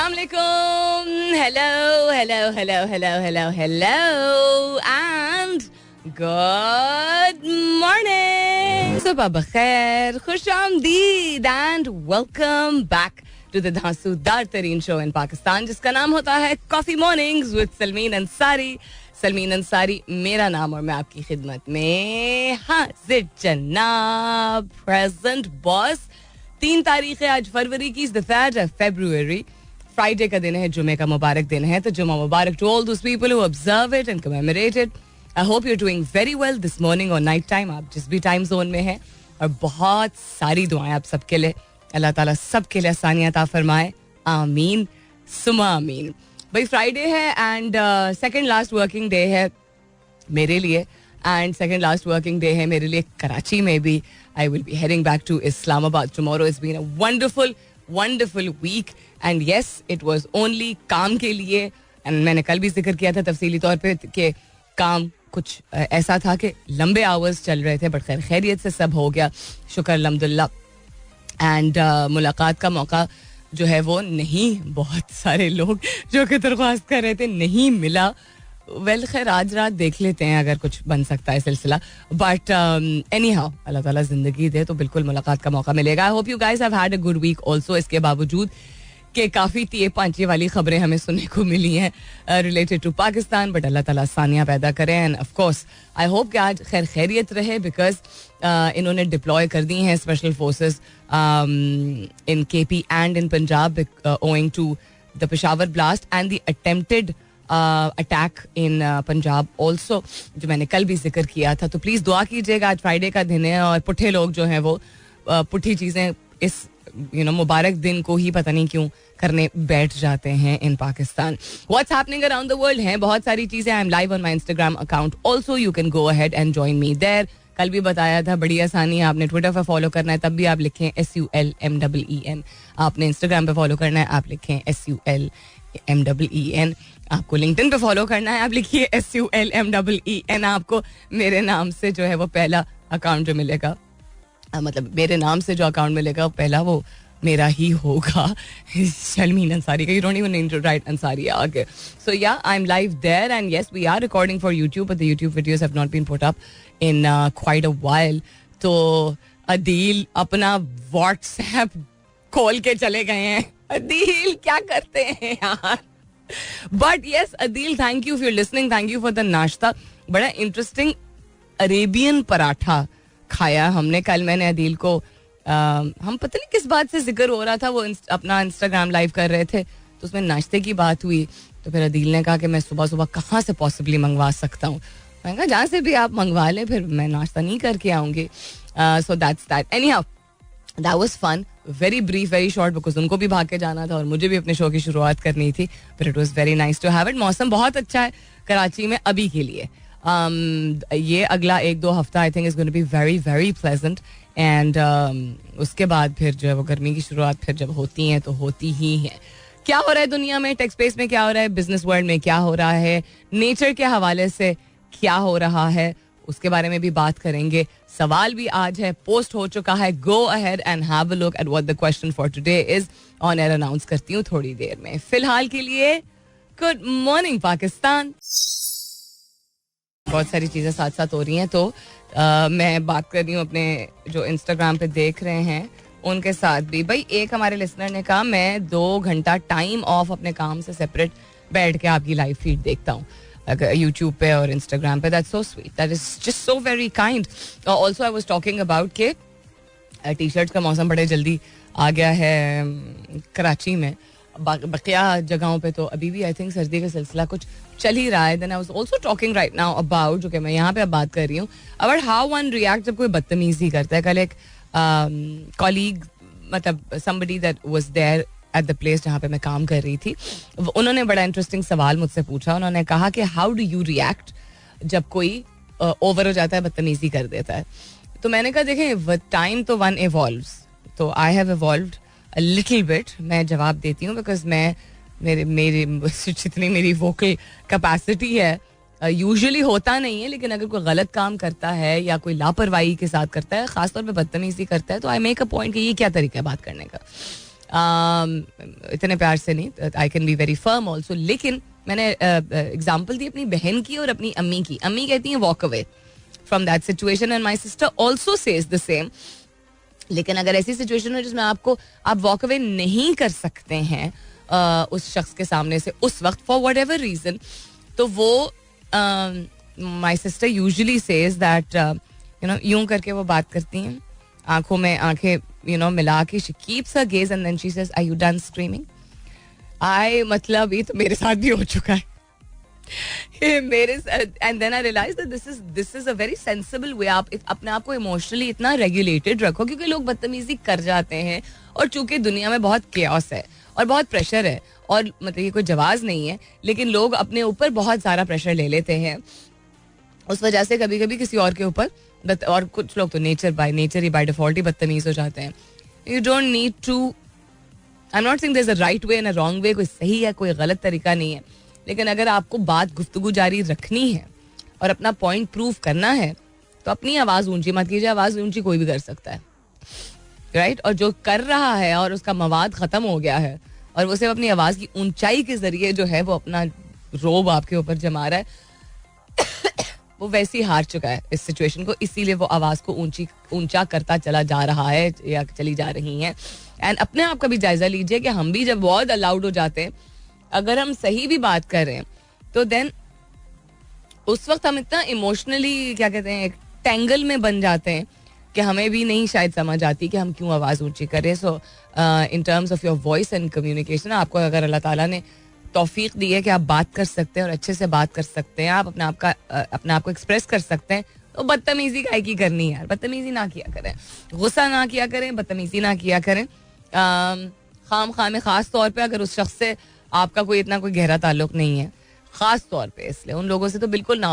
अस्सलाम वालेकुम, hello and good morning. सुबह बखैर, खुशामदीद and welcome back to the धांसूदार तरीन शो in पाकिस्तान जिसका नाम होता है coffee mornings with Salmeen Ansari. Salmeen Ansari मेरा नाम और मैं आपकी खिदमत में हाजिर जनाब. Present boss. 3 तारीख है आज फरवरी की, 3rd of February. फ्राइडे का दिन है, जुमे का मुबारक दिन है, तो जुमा मुबारक to all those people who observe it and commemorate it. I hope you are doing very well this morning और नाइट टाइम, आप जिस भी टाइम जोन में हैं. और बहुत सारी दुआएं आप सबके लिए. अल्लाह ताला सबके लिए आसानियां अता फरमाए. आमीन सुमा आमीन. भाई फ्राइडे है and second last working day है मेरे लिए, and second last working day है मेरे लिए कराची में भी. I will be heading back to Islamabad tomorrow. It's been a wonderful week and yes it was only काम के लिए. एंड मैंने कल भी जिक्र किया था तफसीली तौर पे कि काम कुछ ऐसा था कि लंबे आवर्स चल रहे थे, बट खैर खैरियत से सब हो गया, शुक्र अल्हम्दुलिल्लाह. एंड मुलाकात का मौका जो है वो नहीं, बहुत सारे लोग जो कि दरख्वास्त कर रहे थे नहीं मिला. वेल खैर आज रात देख लेते हैं अगर कुछ बन सकता है सिलसिला. बट एनी हाउ अल्लाह ताला जिंदगी दे तो बिल्कुल मुलाकात का मौका मिलेगा. I hope you guys have had a good week also. इसके बावजूद कि काफ़ी तिये पांचे वाली खबरें हमें सुनने को मिली हैं रिलेटेड टू पाकिस्तान, बट अल्लाह ताला आसानियाँ पैदा करें. End of course I hope कि आज खैर खैरियत रहे, बिकॉज इन्होंने डिप्लॉय कर दी हैं special forces in KP and in Punjab owing to the Peshawar blast and the attempted attack in Punjab also, जो मैंने कल भी जिक्र किया था. तो प्लीज़ दुआ कीजिएगा. आज फ्राइडे का दिन है और पुट्ठे लोग जो हैं वो पुट्ठी चीज़ें इस मुबारक दिन को ही पता नहीं क्यों करने बैठ जाते हैं in Pakistan. What's happening around the world हैं बहुत सारी चीज़ें. I am live on my Instagram account also, you can go ahead and join me there. कल भी बताया था, बड़ी आसानी है, आपने ट्विटर पर फॉलो करना है तब भी आप लिखें SULMEEN. आपने इंस्टाग्राम पे फॉलो करना है, आप लिखें SULMEEN. आपको लिंक्डइन पे फॉलो करना है, आप लिखिए SULMEEN. आपको मेरे नाम से जो है वो पहला अकाउंट जो मिलेगा, मतलब मेरे नाम से जो अकाउंट मिलेगा पहला वो मेरा ही होगा, शर्मीन अंसारी का. You don't even need to write Ansari आगे. So yeah I am live there and yes we are recording for YouTube, but the YouTube videos have not been put up in quite a while. तो अदील अपना WhatsApp खोल के चले गए हैं. अदील क्या करते हैं यार. But yes Adeel, thank you for listening, thank you for the नाश्ता. बड़ा इंटरेस्टिंग अरेबियन पराठा खाया हमने कल. मैंने अदील को हम पता नहीं किस बात से जिक्र हो रहा था, वो अपना इंस्टाग्राम लाइव कर रहे थे तो उसमें नाश्ते की बात हुई. तो फिर अदील ने कहा कि मैं सुबह सुबह कहाँ से पॉसिबली मंगवा सकता हूँ. मैंने कहा जहाँ से भी आप मंगवा लें, फिर मैं नाश्ता नहीं करके आऊँगी. So that's that. Anyhow that was fun, very brief, very short, because उनको भी भाग के जाना था और मुझे भी अपने शो की शुरुआत करनी थी. But it was very nice to have it. मौसम बहुत अच्छा है कराची में अभी के लिए. ये अगला 1-2 हफ्ता I think is going to be very very pleasant. And उसके बाद फिर जो है वो गर्मी की शुरुआत फिर जब होती हैं तो होती ही है. क्या हो रहा है दुनिया में, टेक स्पेस में क्या हो रहा है, बिजनेस वर्ल्ड में क्या हो रहा है, नेचर के हवाले से क्या हो रहा है, उसके बारे में भी बात करेंगे. सवाल भी आज है, पोस्ट हो चुका है. गो ahead and have a look at what the question for today is. On air announce करती हूँ थोड़ी देर में. फिलहाल के लिए गुड मॉर्निंग पाकिस्तान. बहुत सारी चीज़ें साथ साथ हो रही हैं, तो मैं बात कर रही हूँ अपने जो इंस्टाग्राम पे देख रहे हैं उनके साथ भी. भाई एक हमारे लिसनर ने कहा मैं 2 घंटा टाइम ऑफ अपने काम से सेपरेट बैठ के आपकी लाइव फीड देखता हूँ यूट्यूब पे और इंस्टाग्राम पे. That's so sweet, that is just so very kind. Also I was talking about के टी शर्ट्स का मौसम बड़े जल्दी आ गया है कराची में. बकिया जगहों पे तो अभी भी आई थिंक सर्दी का सिलसिला कुछ चल ही रहा है. Then I was also talking right now about, जो कि मैं यहाँ पे अब बात कर रही हूँ, अबाउट हाउ वन रिएक्ट जब कोई बदतमीजी करता है. कल एक कॉलीग, मतलब somebody that was there at the place जहाँ पे मैं काम कर रही थी, उन्होंने बड़ा इंटरेस्टिंग सवाल मुझसे पूछा. उन्होंने कहा कि हाउ डू यू रिएक्ट जब कोई ओवर हो जाता है, बदतमीजी कर देता है. तो मैंने कहा देखें, विद टाइम तो वन इवॉल्व्स. तो I have evolved a little bit. मैं जवाब देती हूँ बिकॉज मैं मेरी जितनी मेरी वोकल कैपेसिटी है यूजुअली होता नहीं है, लेकिन अगर कोई गलत काम करता है या कोई लापरवाही के साथ करता है, खासतौर पे बदतमीजी करता है, तो आई मेक अ पॉइंट कि ये क्या तरीका है बात करने का. इतने प्यार से नहीं, I can be very firm also. लेकिन मैंने एग्जाम्पल दी अपनी बहन की और अपनी अम्मी की. अम्मी कहती हैं walk away from that situation and my sister also says the same. लेकिन अगर ऐसी सिचुएशन हो जिसमें आप वॉक अवे नहीं कर सकते हैं उस शख्स के सामने से उस वक्त फॉर वट एवर रीजन, तो वो my sister usually says that यूं करके वो बात करती हैं, आंखों में आंखें मिला के, she keeps her gaze and then she says are you done screaming. मतलब ये तो मेरे साथ भी हो चुका है. मेरे and then I realise that this is a very sensible way. आप अपने आप को इमोशनली इतना रेगुलेटेड रखो, क्योंकि लोग बदतमीजी कर जाते हैं और चूंकि दुनिया में बहुत केओस है और बहुत प्रेशर है, और मतलब ये कोई जवाज नहीं है, लेकिन लोग अपने ऊपर बहुत सारा प्रेशर ले लेते हैं. उस वजह से कभी कभी किसी और के ऊपर, और कुछ लोग तो नेचर ही बाय डिफॉल्ट ही बदतमीज हो जाते हैं. You don't need to, I am not saying there is a right way and a wrong way, कोई सही है कोई गलत तरीका नहीं है, लेकिन अगर आपको बात गुफ्तगू जारी रखनी है और अपना पॉइंट प्रूव करना है तो अपनी आवाज़ ऊंची मत कीजिए. आवाज़ ऊंची कोई भी कर सकता है, राइट? और जो कर रहा है और उसका मवाद ख़त्म हो गया है और वो सिर्फ अपनी आवाज़ की ऊंचाई के जरिए जो है वो अपना रोब आपके ऊपर जमा रहा है, वो वैसे ही हार चुका है इस सिचुएशन को. इसीलिए वो आवाज़ को ऊंचा करता चला जा रहा है या चली जा रही हैं. एंड अपने आप का भी जायजा लीजिए कि हम भी जब बहुत अलाउड हो जाते हैं, अगर हम सही भी बात कर रहे हैं तो देन उस वक्त हम इतना इमोशनली क्या कहते हैं टैंगल में बन जाते हैं कि हमें भी नहीं शायद समझ आती कि हम क्यों आवाज़ ऊंची करें. So in terms of your voice and communication, आपको अगर अल्लाह ताला ने तौफीक दी है कि आप बात कर सकते हैं और अच्छे से बात कर सकते हैं, आप अपने आप को एक्सप्रेस कर सकते हैं, तो बदतमीजी काहे की करनी है यार. बदतमीजी ना किया करें, गुस्सा ना किया करें, बदतमीजी ना किया करें. खाम में ख़ास तौर पे अगर उस शख्स से आपका कोई इतना कोई गहरा ताल्लुक नहीं है, ख़ास तौर पे इसलिए उन लोगों से तो बिल्कुल ना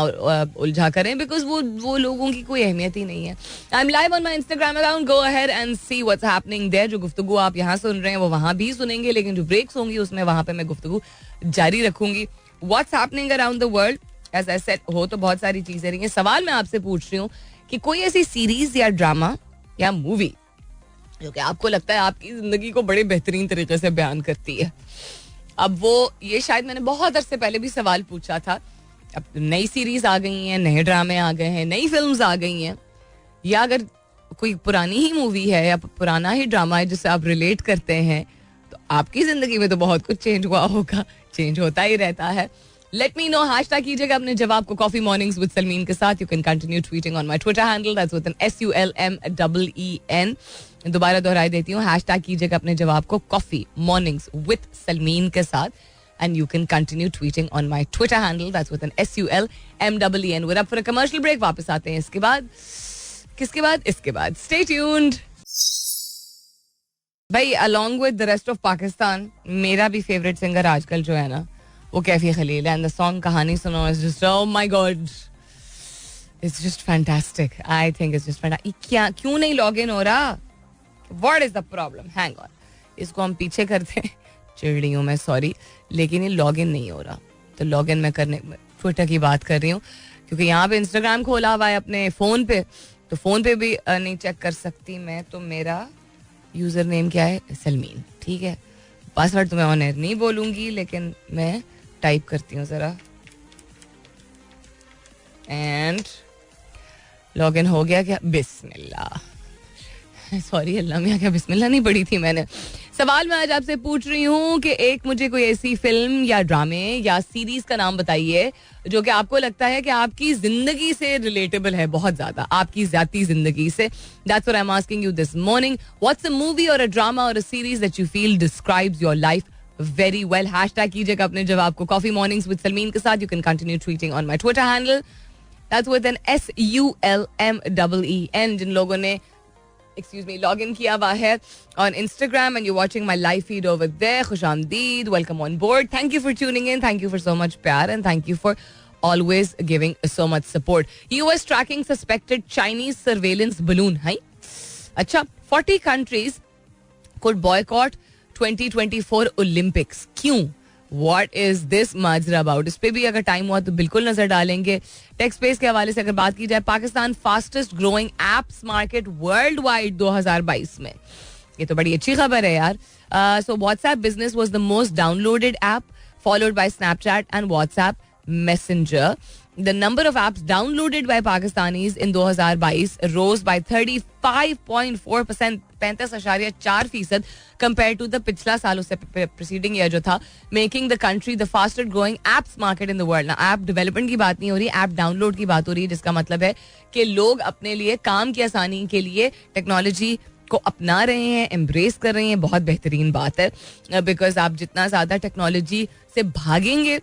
उलझा करें, बिकॉज वो लोगों की कोई अहमियत ही नहीं है. I am live on my Instagram account, go ahead and see what's happening there. जो गुफ्तगू आप यहाँ सुन रहे हैं वो वहाँ भी सुनेंगे, लेकिन जो ब्रेक्स होंगी उसमें वहाँ पे मैं गुफ्तगू जारी रखूंगी. What's happening around the world, as I said, हो तो बहुत सारी चीज़ें रही हैं. सवाल मैं आपसे पूछ रही हूँ कि कोई ऐसी सीरीज या ड्रामा या मूवी जो कि आपको लगता है आपकी जिंदगी को बड़े बेहतरीन तरीके से बयान करती है. अब वो ये शायद मैंने बहुत अरसे पहले भी सवाल पूछा था. अब नई सीरीज आ गई हैं, नए ड्रामे आ गए हैं, नई फिल्म्स आ गई हैं, या अगर कोई पुरानी ही मूवी है या पुराना ही ड्रामा है जिससे आप रिलेट करते हैं, तो आपकी जिंदगी में तो बहुत कुछ चेंज हुआ होगा, चेंज होता ही रहता है. लेट मी नो, हैशटैग कीजिएगा अपने जवाब को कॉफी मॉर्निंग्स विद सलमीन के साथ. You can continue tweeting on my Twitter handle, that's with N SULMEEN. दोबारा दोहराई देती हूँ, हैशटैग कीजिएगा अपने जवाब को कॉफी मॉर्निंग्स विद सलमीन के साथ, and you can continue tweeting on my Twitter handle, that's with N SULMEEN. With up for a commercial break, वापस आते हैं इसके बाद. किसके बाद? इसके बाद. स्टे ट्यून्ड भाई. Along with the rest of Pakistan, मेरा भी फेवरेट सिंगर आजकल जो है ना वो कैफी खलील है. एंड द सॉन्ग कहानी सुनो, is just oh my God, it's just fantastic. I think it's just fantastic. क्या क्यों नहीं लॉग इन हो रहा? What is the problem? Hang on, इसको हम पीछे करते हैं. चिड़ रही हूँ मैं, सॉरी, लेकिन ये लॉग इन नहीं हो रहा. तो लॉग इन मैं करने ट्विटर की बात कर रही हूँ, क्योंकि यहाँ पे इंस्टाग्राम खोला हुआ है अपने फ़ोन पे, तो फ़ोन पे भी नहीं चेक कर सकती मैं. तो मेरा यूज़र नेम क्या है? सलमीन. ठीक है, पासवर्ड तो मैं ऑन एयर नहीं बोलूँगी, लेकिन मैं टाइप करती हूँ ज़रा. एंड लॉग इन हो गया क्या? बिस्मिल्लाह. सॉरी अल्लाह मियाँ, क्या बिस्मिल्लाह नहीं पढ़ी थी मैंने. सवाल मैं आज आपसे पूछ रही हूँ कि एक मुझे कोई ऐसी फिल्म या ड्रामे या सीरीज का नाम बताइए जो कि आपको लगता है कि आपकी जिंदगी से रिलेटेबल है, बहुत ज्यादा आपकी जाती जिंदगी से. That's what I am asking you this morning. What's a movie और अ ड्रामा और a series that you feel describes your life very well? Hashtag कीजिएगा अपने जवाब को कॉफी मॉर्निंग्स विद सलमीन के साथ. You can continue tweeting on my Twitter handle, that's with N SULMEEN. जिन लोगों ने लॉग इन किया हुआ है on Instagram and you're watching my live feed over there, खुशामदीद, welcome on board, thank you for tuning in, thank you for so much प्यार and thank you for always giving so much support. US tracking suspected Chinese surveillance balloon. है अच्छा, 40 countries could boycott 2024 Olympics. क्यों? What is this Majra about? इस पे भी अगर time हुआ तो बिल्कुल नजर डालेंगे. टेक स्पेस के हवाले से अगर बात की जाए, Pakistan fastest growing apps market world wide 2022 में. ये तो बड़ी अच्छी खबर है यार. So WhatsApp business was the most downloaded app, followed by Snapchat and WhatsApp messenger. The number of apps downloaded by Pakistanis in 2022 rose by 35.4%, 35.4% compared to the पिछला साल उससे preceding year जो था, making the country the fastest growing apps market in the world. ना app development की बात नहीं हो रही, ऐप डाउनलोड की बात हो रही है, जिसका मतलब है कि लोग अपने लिए काम की आसानी के लिए टेक्नोलॉजी को अपना रहे हैं, एम्ब्रेस कर रहे हैं. बहुत बेहतरीन बात है, बिकॉज आप जितना ज़्यादा टेक्नोलॉजी से भागेंगे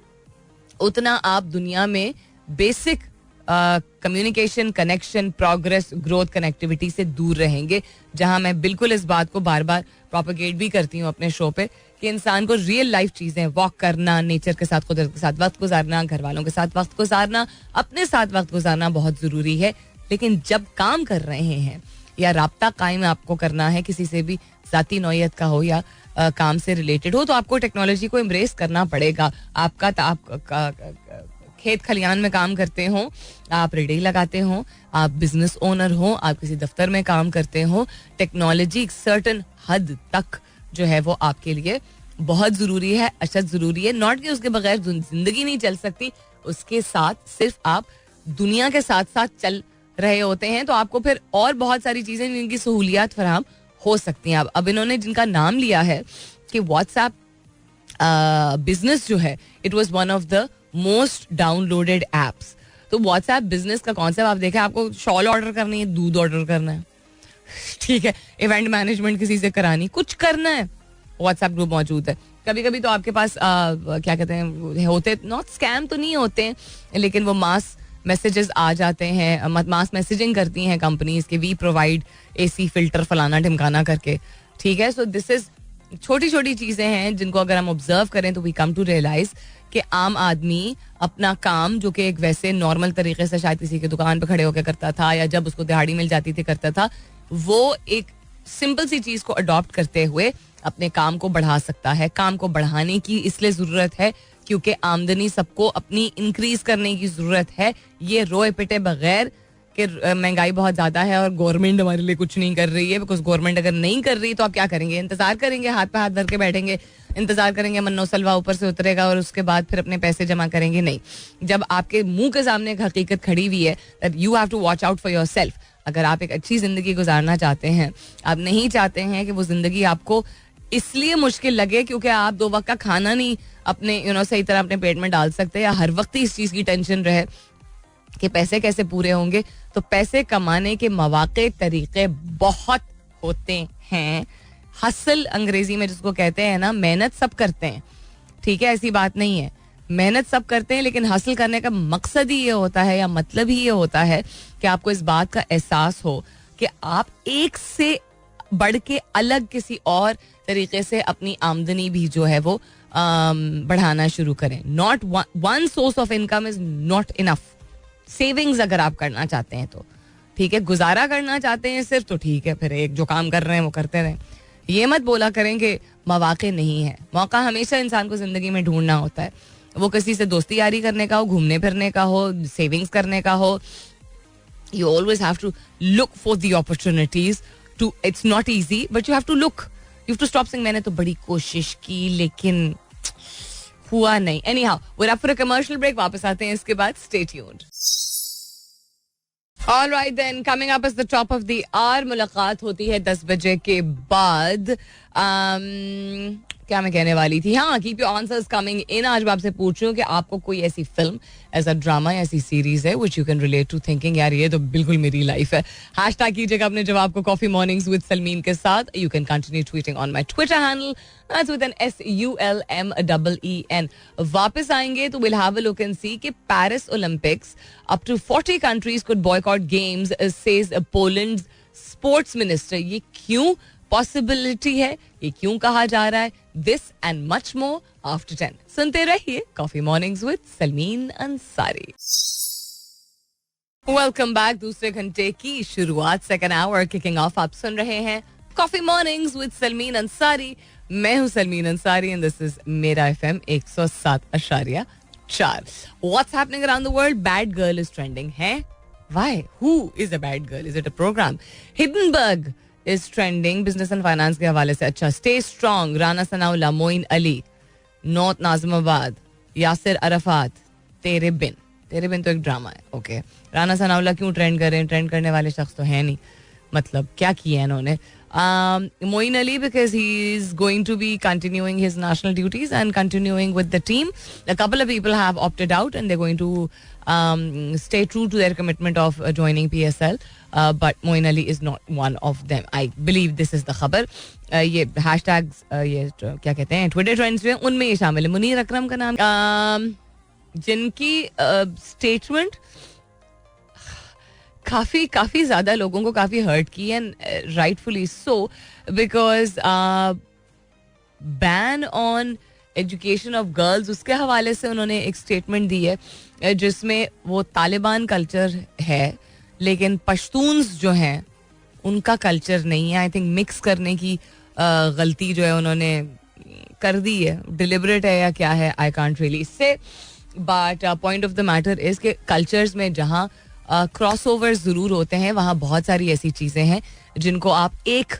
उतना आप दुनिया में basic communication, connection, progress, growth, connectivity से दूर रहेंगे. जहां मैं बिल्कुल इस बात को बार बार प्रोपेगेट भी करती हूँ अपने शो पे कि इंसान को रियल लाइफ चीज़ें, वॉक करना, नेचर के साथ, कुदरत के साथ वक्त गुजारना, घर वालों के साथ वक्त गुजारना, अपने साथ वक्त गुजारना बहुत ज़रूरी है. लेकिन जब काम कर रहे हैं या राब्ता कायम आपको करना है किसी से भी, ज़ाती नौयत का हो या काम से रिलेटेड हो, तो आपको टेक्नोलॉजी को एम्ब्रेस करना पड़ेगा. खेत खलियान में काम करते हो, आप रेडी लगाते हो, आप बिजनेस ओनर हो, आप किसी दफ्तर में काम करते हो, टेक्नोलॉजी एक सर्टन हद तक जो है वो आपके लिए बहुत ज़रूरी है, अशद ज़रूरी है. नॉट कि उसके बगैर जिंदगी नहीं चल सकती, उसके साथ सिर्फ आप दुनिया के साथ साथ चल रहे होते हैं तो आपको फिर और बहुत सारी चीज़ें जिनकी सहूलियात फराहम हो सकती हैं. अब इन्होंने जिनका नाम लिया है कि व्हाट्सएप बिजनेस जो है, it was one of the most downloaded apps. तो व्हाट्सएप बिजनेस का कॉन्सेप्ट आप देखें, आपको शॉल ऑर्डर करनी है, दूध ऑर्डर करना है, ठीक है, इवेंट मैनेजमेंट किसी से करानी, कुछ करना है, व्हाट्सएप ग्रुप मौजूद है. कभी कभी तो आपके पास क्या कहते हैं, होते नॉट स्कैम तो नहीं होते हैं, लेकिन वो मास मैसेजेस आ जाते हैं, मास मैसेजिंग करती हैं कंपनीज के, वी प्रोवाइड एसी फिल्टर फलाना ढिमकाना करके, ठीक है. सो दिस इज छोटी छोटी चीज़ें हैं जिनको अगर हम ऑब्जर्व करें तो वी कम टू रियलाइज कि आम आदमी अपना काम, जो कि एक वैसे नॉर्मल तरीके से शायद किसी की दुकान पे खड़े होकर करता था या जब उसको दिहाड़ी मिल जाती थी करता था, वो एक सिंपल सी चीज़ को अडॉप्ट करते हुए अपने काम को बढ़ा सकता है. काम को बढ़ाने की इसलिए ज़रूरत है क्योंकि आमदनी सबको अपनी इंक्रीज करने की ज़रूरत है. ये रोए पिटे बगैर कि महंगाई बहुत ज़्यादा है और गवर्नमेंट हमारे लिए कुछ नहीं कर रही है, बिकॉज गवर्नमेंट अगर नहीं कर रही तो आप क्या करेंगे? इंतज़ार करेंगे, हाथ पे हाथ धर के बैठेंगे, इंतजार करेंगे मन्नो सलवा ऊपर से उतरेगा और उसके बाद फिर अपने पैसे जमा करेंगे? नहीं. जब आपके मुंह के सामने एक हकीकत खड़ी हुई है that you have to watch out for yourself. अगर आप एक अच्छी जिंदगी गुजारना चाहते हैं, आप नहीं चाहते हैं कि वो जिंदगी आपको इसलिए मुश्किल लगे क्योंकि आप 2 वक्त का खाना नहीं अपने सही तरह अपने पेट में डाल सकते, या हर वक्त ही इस चीज़ की टेंशन रहे कि पैसे कैसे पूरे होंगे, तो पैसे कमाने के मौके तरीके बहुत होते हैं. हसल अंग्रेजी में जिसको कहते हैं ना, मेहनत सब करते हैं, ठीक है, ऐसी बात नहीं है, मेहनत सब करते हैं, लेकिन हासिल करने का मकसद ही ये होता है या मतलब ही ये होता है कि आपको इस बात का एहसास हो कि आप एक से बढ़ के अलग किसी और तरीके से अपनी आमदनी भी जो है वो बढ़ाना शुरू करें. Not one source of income is not enough. Savings अगर आप करना चाहते हैं तो ठीक है, गुजारा करना चाहते हैं सिर्फ तो ठीक है, फिर एक जो काम कर रहे हैं वो करते रहें. ये मत बोला करें कि मौके नहीं है. मौका हमेशा इंसान को जिंदगी में ढूंढना होता है, वो किसी से दोस्ती यारी करने का हो, घूमने फिरने का हो, सेविंग्स करने का हो. You always have to look for the opportunities to. It's not easy but you have to look. You have to stop saying मैंने तो बड़ी कोशिश की लेकिन हुआ नहीं. Anyhow, we are for a commercial break, वापस आते हैं इसके बाद. Stay tuned. All right then, coming up as the top of the hour, मुलाकात होती है 10 बजे के बाद. क्या मैं कहने वाली थी, हाँ, keep your answers coming in. आज मैं आपसे पूछ रही हूँ कि आपको कोई ऐसी फिल्म, ऐसा ड्रामा, ऐसी सीरीज है which you can relate to, thinking यार ये तो बिल्कुल मेरी लाइफ है. हैशटैग कीजिएगा अपने जवाब को कॉफी मॉर्निंग्स विद सलमीन के साथ. You can continue tweeting on my Twitter handle, that's with N SULMEEN. वापस आएंगे तो will have a look and see कि Paris Olympics up to 40 countries could boycott games, says Poland sports minister. ये क्यों possibility है, ये क्यों कहा जा रहा है? This and much more after 10. सुनते रहिए coffee mornings with Salmeen Ansari. Welcome back. दूसरे घंटे की शुरुआत, सेकंड आवर किकिंग ऑफ. आप सुन रहे हैं coffee mornings with Salmeen Ansari. मैं हूं Salmeen Ansari and this is मेरा FM 107.4. What's happening around the world? Bad girl is trending है. Why? Who is a bad girl? Is it a program? Hindenburg is trending business and finance के हवाले से. अच्छा, stay strong, Rana Sanaullah, Moin Ali, north Nazimabad, Yasir Arafat, Tere Bin. तेरे बिन तो एक drama है. ओके, राना सनाउल्लाह क्यों ट्रेंड कर रहे हैं? ट्रेंड करने वाले शख्स तो है नहीं, मतलब क्या किया है इन्होंने. Moeen Ali, because he's going to be continuing his national duties and continuing with the team. A couple of people have opted out and they're going to stay true to their commitment of joining PSL. But Moeen Ali is not one of them. I believe this is the खबर. ये hashtags ये क्या कहते हैं Twitter trends में उनमें ये शामिल है. मुनीर अकरम का नाम, जिनकी statement काफी ज्यादा लोगों को काफी हर्ट की, and rightfully so, because ban on education of girls, उसके हवाले से उन्होंने एक स्टेटमेंट दी है जिसमें वो तालिबान कल्चर है लेकिन पश्तून्स जो हैं उनका कल्चर नहीं है. आई थिंक मिक्स करने की गलती जो है उन्होंने कर दी है. डिलिबरेट है या क्या है, I can't really say. But point of the matter is के कल्चर्स में जहाँ क्रॉसओवर्स जरूर होते हैं, वहाँ बहुत सारी ऐसी चीज़ें हैं जिनको आप एक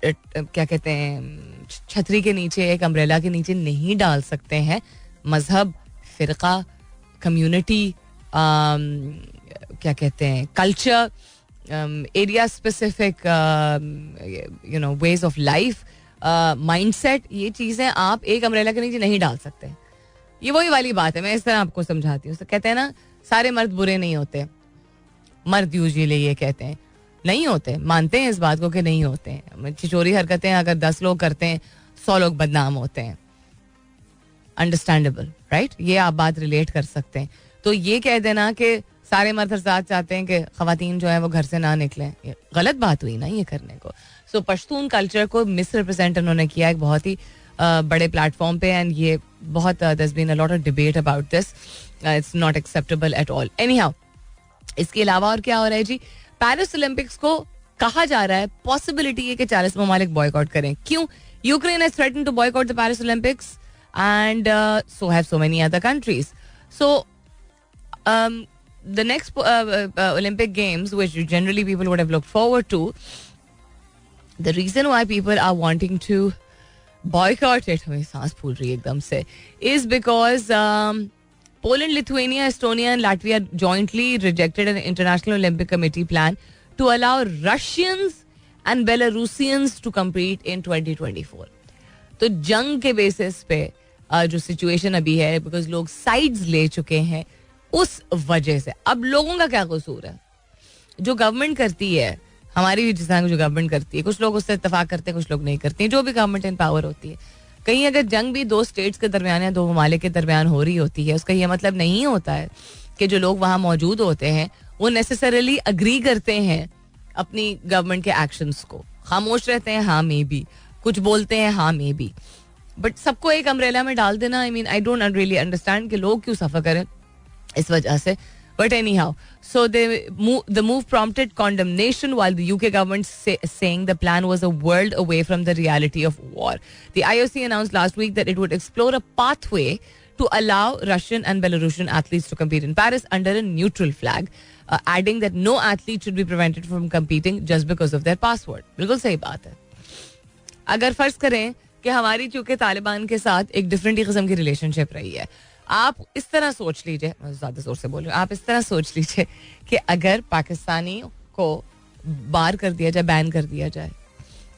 क्या कहते हैं छतरी के नीचे, एक अम्ब्रेला के नीचे नहीं डाल सकते हैं. मजहब, फ़िरका, कम्युनिटी, क्या कहते हैं culture, area specific you know ways of life, mindset, ये चीज़ें आप एक अम्ब्रेला के नीचे नहीं डाल सकते. ये वही वाली बात है, मैं इस तरह आपको समझाती हूँ. कहते हैं ना सारे मर्द बुरे नहीं होते, मर्द यूजुअली ये कहते हैं नहीं होते, मानते हैं इस बात को कि नहीं होते हैं. चिचोरी हरकतें अगर 10 लोग करते हैं 100 लोग बदनाम होते हैं. Understandable, right? ये आप बात रिलेट कर सकते हैं. तो ये कह देना कि सारे मर्द हजरात चाहते हैं कि खवातीन जो है वो घर से ना निकलें, ये गलत बात हुई ना ये करने को. सो पश्तून कल्चर को मिस रिप्रेजेंट उन्होंने किया एक बहुत ही बड़े प्लेटफॉर्म पे, एंड ये बहुत there has been a lot of debate about this. It's not acceptable at all. Anyhow, इसके अलावा और क्या हो रहा है जी? पेरिस ओलंपिक्स को कहा जा रहा है पॉसिबिलिटी है कि 40 ममालिक बॉयकॉट करें. क्यों? Ukraine has threatened to boycott the Paris Olympics and so have so many other countries. So the next Olympic Games, which generally people would have looked forward to, the reason why people are wanting to boycott it, हमें सांस फूल रही है एकदम से, is because Poland, Lithuania, Estonia and Latvia jointly rejected an International Olympic Committee plan to allow Russians and Belarusians to compete in 2024. तो जंग के basis पे जो सिचुएशन अभी है, बिकॉज लोग साइड्स ले चुके हैं, उस वजह से अब लोगों का क्या कसूर है? जो गवर्नमेंट करती है, हमारी भी जिस जो गवर्नमेंट करती है, कुछ लोग उससे इत्तेफाक करते हैं, कुछ लोग नहीं करती हैं. जो भी गवर्नमेंट इन पावर होती है, कहीं अगर जंग भी 2 स्टेट्स के दरमियान या 2 ममालिक के दरमियान हो रही होती है, उसका यह मतलब नहीं होता है कि जो लोग वहाँ मौजूद होते हैं वो नेसेसरली अग्री करते हैं अपनी गवर्नमेंट के एक्शंस को. खामोश रहते हैं, हाँ मे बी, कुछ बोलते हैं, हाँ मे बी, बट सबको एक अम्ब्रेला में डाल देना, I mean I don't really understand कि लोग क्यों सफ़र करें इस वजह से. But anyhow, so the move prompted condemnation, while the UK government saying the plan was a world away from the reality of war. The IOC announced last week that it would explore a pathway to allow Russian and Belarusian athletes to compete in Paris under a neutral flag, adding that no athlete should be prevented from competing just because of their passport. बिल्कुल सही बात है. अगर फर्ज करें कि हमारी चूंकि तालिबान के साथ एक डिफरेंट ही किस्म की रिलेशनशिप रही है, आप इस तरह सोच लीजिए, ज्यादा जोर से बोल रही हूँ, आप इस तरह सोच लीजिए कि अगर पाकिस्तानी को बार कर दिया जाए, बैन कर दिया जाए,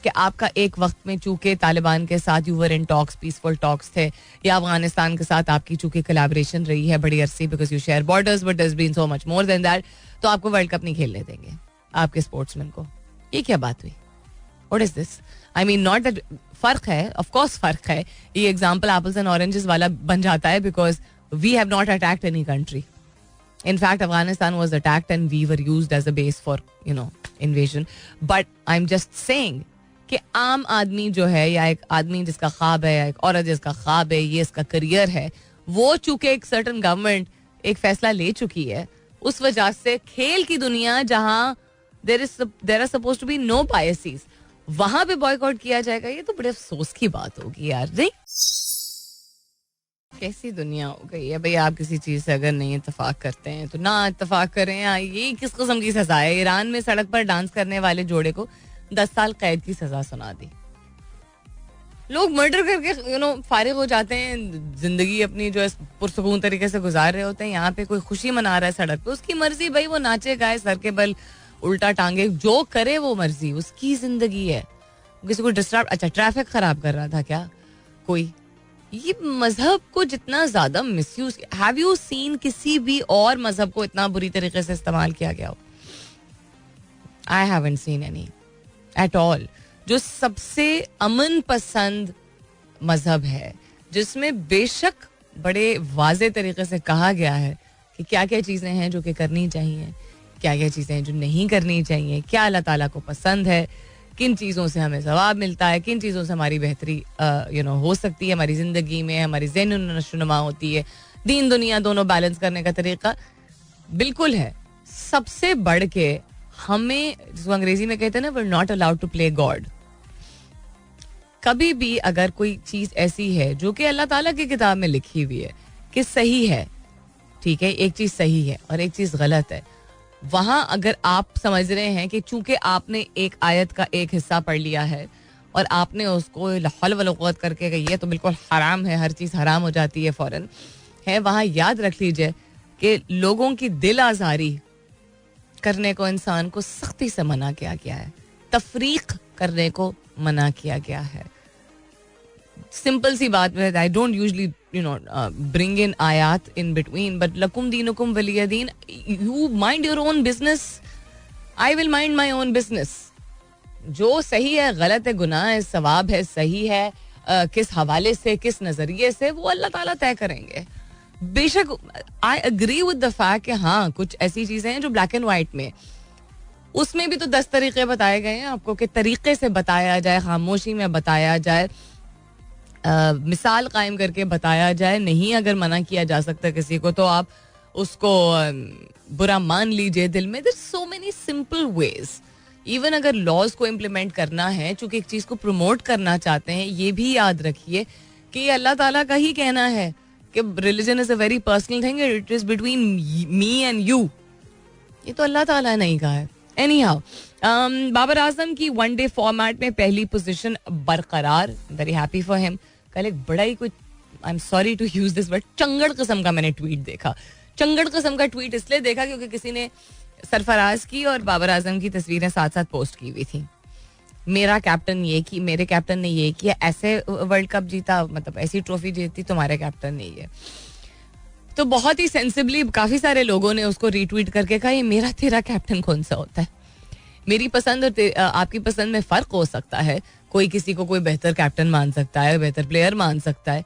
कि आपका एक वक्त में चूंकि तालिबान के साथ you were in talks, peaceful talks थे, या अफगानिस्तान के साथ आपकी चूंकि कोलैबोरेशन रही है बड़ी अरसी, because you share borders, but there has been so much more than that, तो आपको वर्ल्ड कप नहीं खेलने देंगे आपके स्पोर्ट्समैन को. ये क्या बात हुई? What is this? I mean not that, फर्क है, ऑफ कोर्स फर्क है. ये एग्जांपल एप्पल्स एंड ऑरेंजेस वाला बन जाता है because we have not attacked any country. In fact, Afghanistan was attacked and we were used as a base for, you know, invasion. But I'm just saying कि आम आदमी जो है, या एक आदमी जिसका ख्वाब है, या एक औरत जिसका ख्वाब है, ये इसका करियर है, वो चूंकि एक सर्टन गवर्नमेंट एक फैसला ले चुकी है, उस वजह से खेल की दुनिया जहां there are supposed to be no biases, वहां पे बॉयकॉट किया जाएगा. ये तो बड़े अफसोस की बात होगी यार. नहीं, कैसी दुनिया हो गई है भाई. आप किसी चीज से अगर नहीं इत्तेफाक करते हैं तो ना इत्तेफाक करें. ये किस किस्म की सजा है? ईरान में सड़क पर डांस करने वाले जोड़े को 10 साल कैद की सजा सुना दी. लोग मर्डर करके फारिग हो जाते हैं, जिंदगी अपनी जो है पुरसकून तरीके से गुजार रहे होते हैं. यहाँ पे कोई खुशी मना रहा है सड़क पे, उसकी मर्जी भाई, वो नाचे गाए सर के बल उल्टा टांगे जो करे वो मर्जी, उसकी जिंदगी है. किसी को डिस्टर्ब, अच्छा ट्रैफिक खराब कर रहा था क्या कोई? ये मजहब को जितना ज्यादा मिसयूज, हैव यू सीन किसी भी और मजहब को इतना बुरी तरीके से इस्तेमाल किया गया हो? I haven't seen any at all. जो सबसे अमन पसंद मजहब है, जिसमें बेशक बड़े वाज़े तरीके से कहा गया है कि क्या क्या चीज़ें हैं जो कि करनी चाहिए, क्या क्या चीज़ें हैं जो नहीं करनी चाहिए, क्या अल्लाह ताला को पसंद है, किन चीज़ों से हमें सवाब मिलता है, किन चीज़ों से हमारी बेहतरी हो सकती है हमारी ज़िंदगी में, हमारी ज़हन नशोनुमा होती है, दीन दुनिया दोनों बैलेंस करने का तरीका बिल्कुल है. सबसे बढ़ के हमें, जिसको अंग्रेजी में कहते हैं ना, we are not allowed to play God. कभी भी अगर कोई चीज़ ऐसी है जो कि अल्लाह ताला की किताब में लिखी हुई है कि सही है, ठीक है, एक चीज़ सही है और एक चीज़ गलत है, वहां अगर आप समझ रहे हैं कि चूंकि आपने एक आयत का एक हिस्सा पढ़ लिया है और आपने उसको हल वलगत करके कि ये तो बिल्कुल हराम है, हर चीज़ हराम हो जाती है फौरन, है, वहां याद रख लीजिए कि लोगों की दिल आज़ारी करने को इंसान को सख्ती से मना किया गया है, तफरीक करने को मना किया गया है. सिंपल सी बात है, I don't usually bring in ayat in between, but lakum deenukum waliya deen. You mind your own business, I will mind my own business. जो सही है, गलत है, गुनाह है, सवाब है, सही है, किस हवाले से, किस नजरिए से, वो अल्लाह ताला तय करेंगे. बेशक I agree with the fact कि हाँ कुछ ऐसी चीजें हैं जो ब्लैक एंड व्हाइट में, उसमें भी तो 10 तरीके बताए गए हैं आपको कि तरीके से बताया जाए, खामोशी में बताया जाए, मिसाल कायम करके बताया जाए. नहीं अगर मना किया जा सकता किसी को तो आप उसको बुरा मान लीजिए दिल में. There so many simple ways. Even अगर लॉज को इम्प्लीमेंट करना है, चूंकि एक चीज को प्रमोट करना चाहते हैं, ये भी याद रखिए कि ये अल्लाह ताला का ही कहना है कि religion is a very personal thing, it is between me and you. ये तो अल्लाह ताला ने नहीं कहा है. एनी हाउ, बाबर आजम की वनडे फॉर्मेट में पहली पोजीशन बरकरार. Very happy for him. कल एक बड़ा ही कुछ, I am sorry to use this word, चंगड़ किस्म का मैंने ट्वीट देखा. चंगड़ किस्म का ट्वीट इसलिए देखा क्योंकि किसी ने सरफराज की और बाबर आजम की तस्वीरें साथ साथ पोस्ट की हुई थी. मेरा कैप्टन ये की, मेरे कैप्टन ने ये किया, ऐसे वर्ल्ड कप जीता, मतलब ऐसी ट्रॉफी जीती, तुम्हारे कैप्टन ने ये. तो बहुत ही सेंसिबली काफी सारे लोगों ने उसको रीट्वीट करके कहा ये मेरा तेरा कैप्टन कौन सा होता है. मेरी पसंद और आपकी पसंद में फर्क हो सकता है. कोई किसी को कोई बेहतर कैप्टन मान सकता है, बेहतर प्लेयर मान सकता है.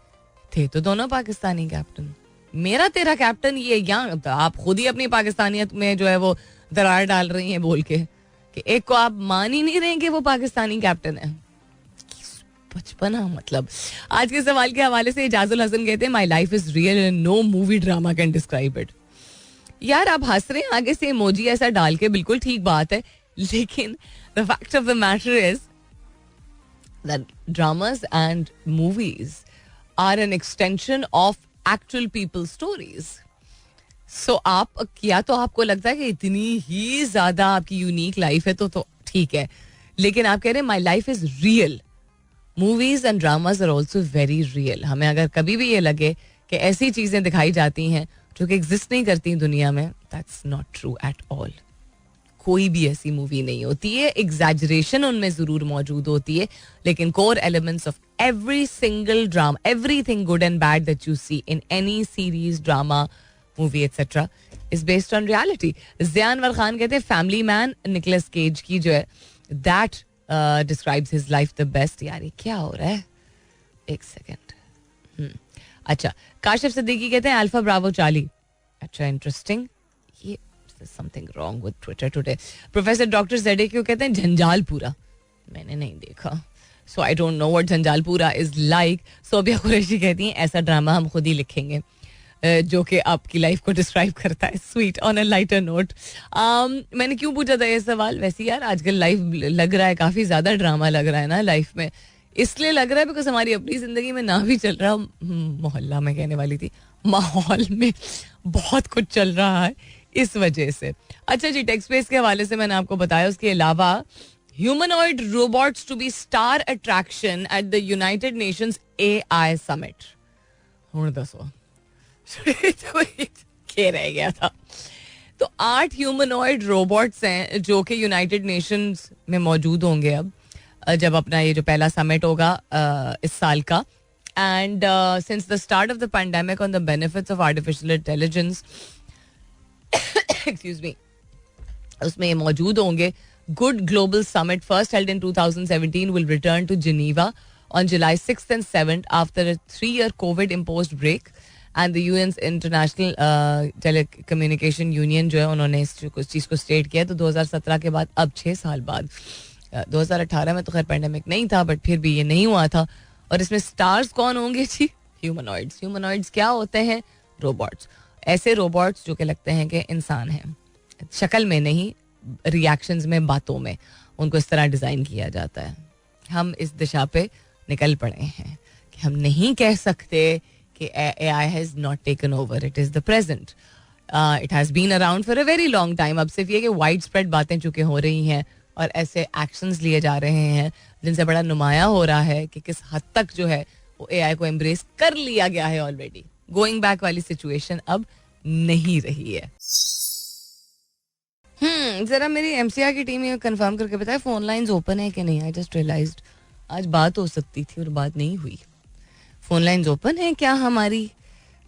थे तो दोनों पाकिस्तानी कैप्टन. मेरा तेरा कैप्टन ये, यहाँ आप खुद ही अपनी पाकिस्तानियत में जो है वो दरार डाल रही हैं बोल के कि एक को आप मान ही नहीं रहे कि वो पाकिस्तानी कैप्टन है. बचपना. मतलब आज के सवाल के हवाले से इजाजुल हसन कहते हैं my life is real and no movie drama can describe it. यार आप हंस रहे हैं आगे से इमोजी ऐसा डाल के, बिल्कुल ठीक बात है, लेकिन the fact of the matter is that dramas and movies are an extension of actual people stories. So आप, या तो आपको लगता है कि इतनी ही ज्यादा आपकी यूनिक लाइफ है तो ठीक है, लेकिन आप कह रहे हैं my life is real. Movies and dramas are also very real. हमें अगर कभी भी ये लगे कि ऐसी चीजें दिखाई जाती हैं जो कि एग्जिस्ट नहीं करती दुनिया में, that's not true at all. कोई भी ऐसी मूवी नहीं होती है, एग्जैजरेशन उनमें जरूर मौजूद होती है, लेकिन core elements of every single drama, everything good and bad that you see in any series, drama, movie etcetera is based on reality. Zia Anwar Khan कहते हैं फैमिली मैन निकोलस केज की जो है that describes his life the best. यार ये क्या हो रहा है, एक सेकेंड. अच्छा, काशिफ सिद्दीकी कहते हैं अल्फा ब्रावो चार्ली. अच्छा, इंटरेस्टिंग. ये something wrong with Twitter today. Professor doctor ज़ेडे कहते हैं झंझालपुरा. मैंने नहीं देखा, so I don't know what Jhanjhalpura is like. Sobia Qureshi कहती हैं ऐसा ड्रामा हम खुद ही लिखेंगे जो कि आपकी लाइफ को डिस्क्राइब करता है. Sweet on a lighter note. मैंने क्यों पूछा था ये सवाल? वैसे यार आजकल लाइफ लग रहा है काफी ज्यादा ड्रामा लग रहा है ना लाइफ में. इसलिए लग रहा है बिकॉज हमारी अपनी जिंदगी में ना भी चल रहा, मोहल्ला में कहने वाली थी, माहौल में बहुत कुछ चल रहा है इस वजह से. अच्छा जी, टेक्स्ट स्पेस के हवाले से मैंने आपको बताया. उसके अलावा humanoid robots to be star attraction at the United Nations AI Summit. ਹੁਣ ਦੱਸੋ क्या रह गया था. तो 8 ह्यूमनॉइड रोबोट्स हैं जो कि यूनाइटेड नेशंस में मौजूद होंगे अब जब अपना ये जो पहला समिट होगा इस साल का. And since the start of the pandemic on the benefits of artificial intelligence, excuse me, उसमें ये मौजूद होंगे. Good global summit first held in 2017 will return to Geneva on July 6th and 7th after a 3-year COVID imposed break. And the UN's International Telecommunication Union जो है उन्होंने इस चीज़ को state किया. तो 2017 के बाद अब 6 साल बाद 2018 में तो खैर पैंडेमिक नहीं था, बट फिर भी ये नहीं हुआ था. और इसमें स्टार्स कौन होंगे जी? ह्यूमनॉइड्स. ह्यूमनॉइड्स क्या होते हैं? रोबोट्स. ऐसे रोबोट्स जो कि लगते हैं कि इंसान हैं, शक्ल में नहीं, रिएक्शंस में, बातों में. उनको इस तरह डिज़ाइन किया जाता है. हम इस दिशा पे निकल पड़े हैं कि हम नहीं कह सकते कि AI has not taken over. It is the present. It has been around for a very long time. अब सिर्फ ये कि वाइड स्प्रेड बातें चूँकि हो रही हैं और ऐसे एक्शंस लिए जा रहे हैं जिनसे बड़ा नुमाया हो रहा है कि किस हद तक जो है वो AI को एम्ब्रेस कर लिया गया है ऑलरेडी. गोइंग बैक वाली सिचुएशन अब नहीं रही है. जरा मेरी MCR की टीम ये कंफर्म करके बताए फोन लाइंस ओपन है कि नहीं. आई जस्ट रियलाइज्ड आज बात हो सकती थी और बात नहीं हुई. फोन लाइंस ओपन है क्या हमारी?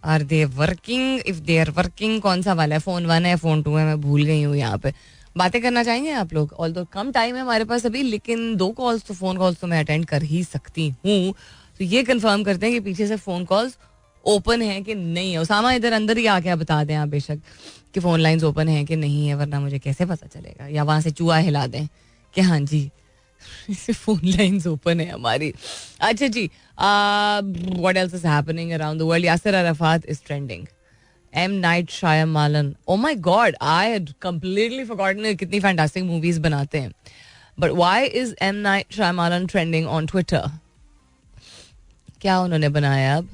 Are they working? If they are working, कौन सा वाला है? फोन 1 है, फोन 2 है, मैं भूल गई हूँ. यहाँ पे बातें करना चाहेंगे आप लोग? ऑल तो कम टाइम है हमारे पास अभी, लेकिन 2 कॉल्स तो फोन कॉल्स तो मैं अटेंड कर ही सकती हूँ. तो ये कंफर्म करते हैं कि पीछे से फोन कॉल्स ओपन है कि नहीं है. उसामा इधर अंदर ही आके बता दें आप बेशक कि फोन लाइंस ओपन है कि नहीं है, वरना मुझे कैसे पता चलेगा. या वहां से चूहा हिला दें कि हाँ जी फोन लाइंस ओपन है हमारी. अच्छा जी, what else is happening around the world? Yasir Arafat is trending. M. Night Shyamalan, oh my god, I had completely forgotten कितनी फैंटास्टिक मूवीज बनाते हैं. But why is M. Night Shyamalan trending on Twitter? क्या उन्होंने बनाया अब?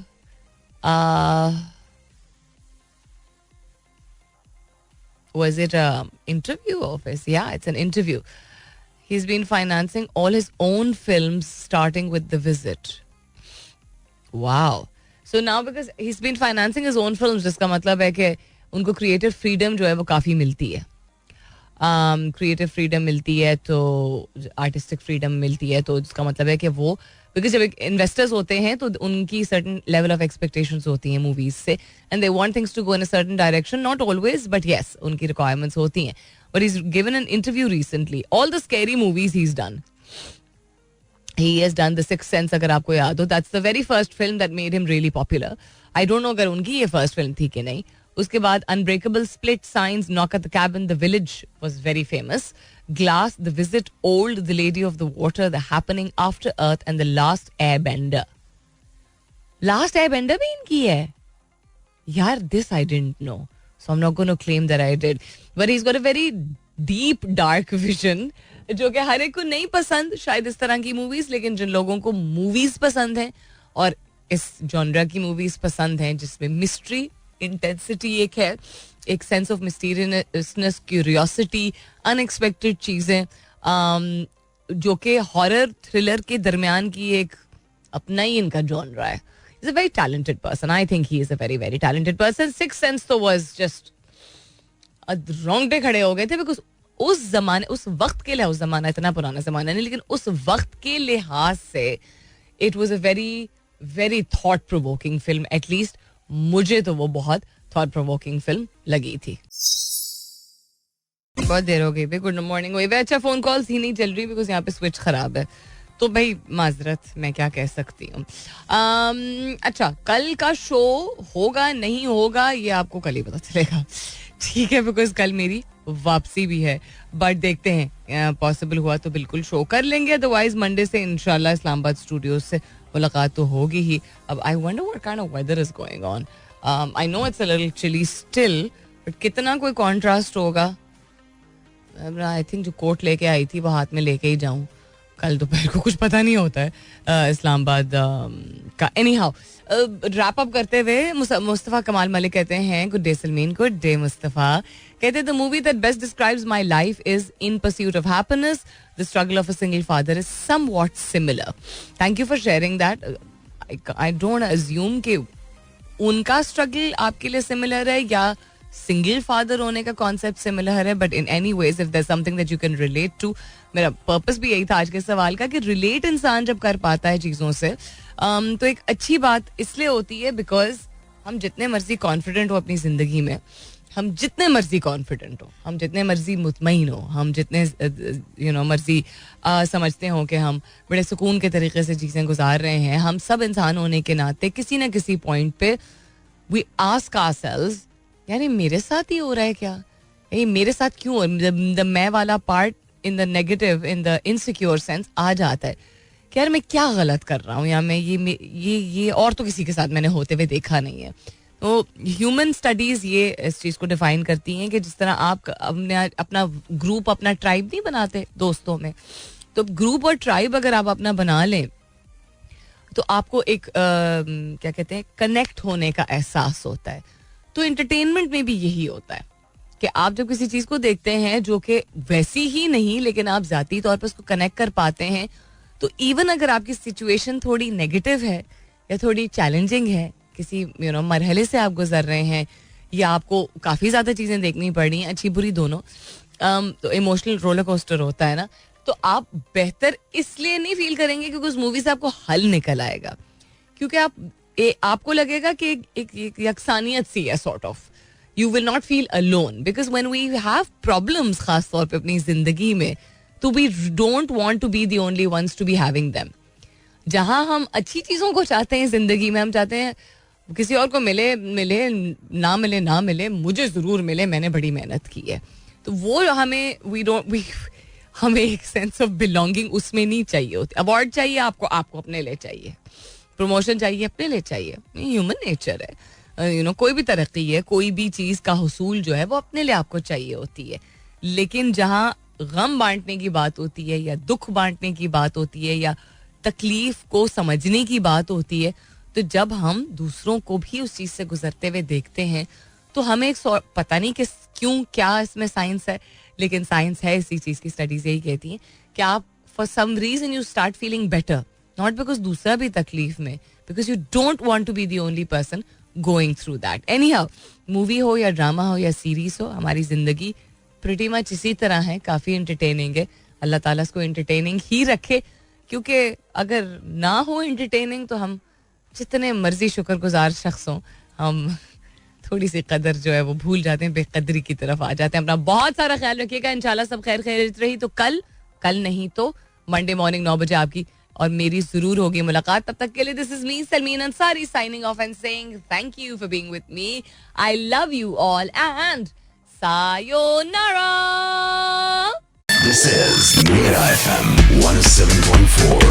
Was it an interview of his? Yeah, it's an interview. He's been financing all his own films, starting with The Visit. Wow. So now because he's been financing his own films, जिसका मतलब है कि उनको creative freedom जो है वो काफ़ी मिलती है. क्रिएटिव फ्रीडम मिलती है तो आर्टिस्टिक फ्रीडम मिलती है, तो इसका मतलब है कि वो, बिकॉज जब इन्वेस्टर्स होते हैं तो उनकी सर्टन लेवल ऑफ एक्सपेक्टेशंस होती हैं मूवीज से, and they want things to go in a certain direction. Not always, but yes, उनकी रिक्वायरमेंट्स होती हैं. But he is given an interview recently. All the scary movies he is done. He has done The Sixth Sense, अगर आपको याद हो. That's the very first film that made him really popular. I don't know अगर उनकी ये first film थी कि नहीं. उसके बाद Unbreakable, Split, Signs, Knock at the Cabin, The Village was very famous. Glass, The Visit, Old, The Lady of the Water, The Happening, After Earth and The Last Airbender. Last Airbender भी इनकी है यार. This I didn't know, so I'm not going to claim that I did. But he's got a very deep, dark vision जो कि हर एक को नहीं पसंद शायद इस तरह की मूवीज, लेकिन जिन लोगों को मूवीज पसंद हैं और इस जॉनरा की मूवीज पसंद हैं जिसमें मिस्ट्री, इंटेंसिटी एक है, एक सेंस ऑफ मिस्टीरियसनेस, क्यूरियोसिटी, अनएक्सपेक्टेड चीज़ें, जो कि हॉरर थ्रिलर के दरमियान की एक अपना ही इनका जॉनरा है. Is a very talented person. I think he is a very very talented person. Sixth sense तो वाज जस्ट रोंगटे खड़े हो गए थे, बिकॉज उस जमाने, उस वक्त के लिए, उस जमाना इतना पुराना जमाना नहीं, लेकिन उस वक्त के लिहाज से it was a very very thought provoking film. At least मुझे तो वो बहुत थॉट प्रोवोकिंग फिल्म लगी थी. बहुत देर हो गई भाई. गुड मॉर्निंग हुई. अच्छा, फोन कॉल्स ही नहीं चल रही बिकॉज यहाँ पे स्विच खराब है, तो भाई माजरत, मैं क्या कह सकती हूँ. अच्छा, कल का शो होगा नहीं होगा ये आपको कल ही पता चलेगा, ठीक है, बिकॉज कल मेरी वापसी भी है. बट देखते हैं, पॉसिबल हुआ तो बिल्कुल शो कर लेंगे, अदरवाइज मंडे से इंशाल्लाह इस्लामाबाद स्टूडियोज से मुलाकात तो होगी ही. अब I wonder what kind of weather is going on. I know it's a little chilly still, but कितना कोई कॉन्ट्रास्ट होगा. आई थिंक जो कोट लेके आई थी वो हाथ में लेके ही जाऊं, कल दोपहर को कुछ पता नहीं होता है इस्लामाबाद का. एनी हाउ रैप अप करते हुए मुस्तफ़ा कमाल मलिक कहते हैं good day Salmeen. Good day Mustafa. कहते हैं the movie that best describes my life is in pursuit of happiness. The struggle of a single father is somewhat similar. Thank you for sharing that. I don't assume कि उनका struggle आपके लिए similar है या single father होने का concept similar है, but in any ways if there something that you can relate to. मेरा पर्पस भी यही था आज के सवाल का कि रिलेट इंसान जब कर पाता है चीज़ों से तो एक अच्छी बात इसलिए होती है बिकॉज हम जितने मर्जी कॉन्फिडेंट हो अपनी ज़िंदगी में, हम जितने मर्जी कॉन्फिडेंट हो, हम जितने मर्जी मुतमईन हो, हम जितने मर्जी समझते हो कि हम बड़े सुकून के तरीके से चीज़ें गुजार रहे हैं, हम सब इंसान होने के नाते किसी न किसी पॉइंट पे वी आस्क आवरसेल्व्स यानी मेरे साथ ही हो रहा है क्या, ये मेरे साथ क्यों हो. द मैं वाला part in the negative, in the insecure sense आ जाता है कि यार मैं क्या गलत कर रहा हूँ या मैं ये और तो किसी के साथ मैंने होते हुए देखा नहीं है. तो ह्यूमन स्टडीज़ ये इस चीज़ को डिफाइन करती हैं कि जिस तरह आप अपना ग्रुप, अपना ट्राइब नहीं बनाते दोस्तों में, तो ग्रुप और ट्राइब अगर आप अपना बना लें तो आपको एक क्या कहते हैं कनेक्ट होने का एहसास होता है. तो एंटरटेनमेंट में भी यही होता है कि आप जब किसी चीज़ को देखते हैं जो कि वैसी ही नहीं लेकिन आप ज़ाती तौर पर उसको कनेक्ट कर पाते हैं, तो इवन अगर आपकी सिचुएशन थोड़ी नेगेटिव है या थोड़ी चैलेंजिंग है, किसी मरहले से आप गुजर रहे हैं या आपको काफ़ी ज़्यादा चीज़ें देखनी पड़ रही हैं, अच्छी बुरी दोनों, तो इमोशनल रोलर कोस्टर होता है ना, तो आप बेहतर इसलिए नहीं फील करेंगे क्योंकि उस मूवी से आपको हल निकल आएगा, क्योंकि आपको लगेगा कि एक यकसानियत सी है sort of. You will not feel alone because when we have problems खास तौर पे अपनी जिंदगी में, तो we don't want to be the only ones to be having them. जहां हम अच्छी चीज़ों को चाहते हैं जिंदगी में, हम चाहते हैं किसी और को मिले ना मिले मुझे ज़रूर मिले, मैंने बड़ी मेहनत की है. तो वो हमें एक सेंस ऑफ बिलोंगिंग उसमें नहीं चाहिए होती. अवार्ड चाहिए आपको अपने लिए चाहिए, प्रमोशन चाहिए अपने लिए चाहिए, ह्यूमन नेचर है. कोई भी तरक्की है, कोई भी चीज़ का हुसूल जो है वो अपने लिए आपको चाहिए होती है. लेकिन जहाँ गम बांटने की बात होती है या दुख बांटने की बात होती है या तकलीफ को समझने की बात होती है, तो जब हम दूसरों को भी उस चीज़ से गुजरते हुए देखते हैं तो हमें पता नहीं कि क्यों, क्या इसमें साइंस है, लेकिन साइंस है इसी चीज़ की. स्टडीज यही कहती हैं कि आप for some reason you start feeling better, not because दूसरा भी तकलीफ में, because you don't want to be the only person going through that. Anyhow, movie हो या ड्रामा हो या सीरीज हो, हमारी जिंदगी प्रिटी मच इसी तरह है, काफ़ी इंटरटेनिंग है. अल्लाह ताला इसको इंटरटेनिंग ही रखे, क्योंकि अगर ना हो इंटरटेनिंग तो हम जितने मर्जी शुक्रगुजार शख्स हों, हम थोड़ी सी कदर जो है वो भूल जाते हैं, बेकदरी की तरफ आ जाते हैं. अपना बहुत सारा ख्याल रखिएगा. इंशाल्लाह सब खैर खैरियत रही तो कल नहीं तो मंडे मॉर्निंग 9 बजे आपकी और मेरी जरूर होगी मुलाकात. तब तक के लिए this is me Salmeen Ansari signing off and saying thank you for being with me. I love you all and sayonara. This is Mira FM 107.4.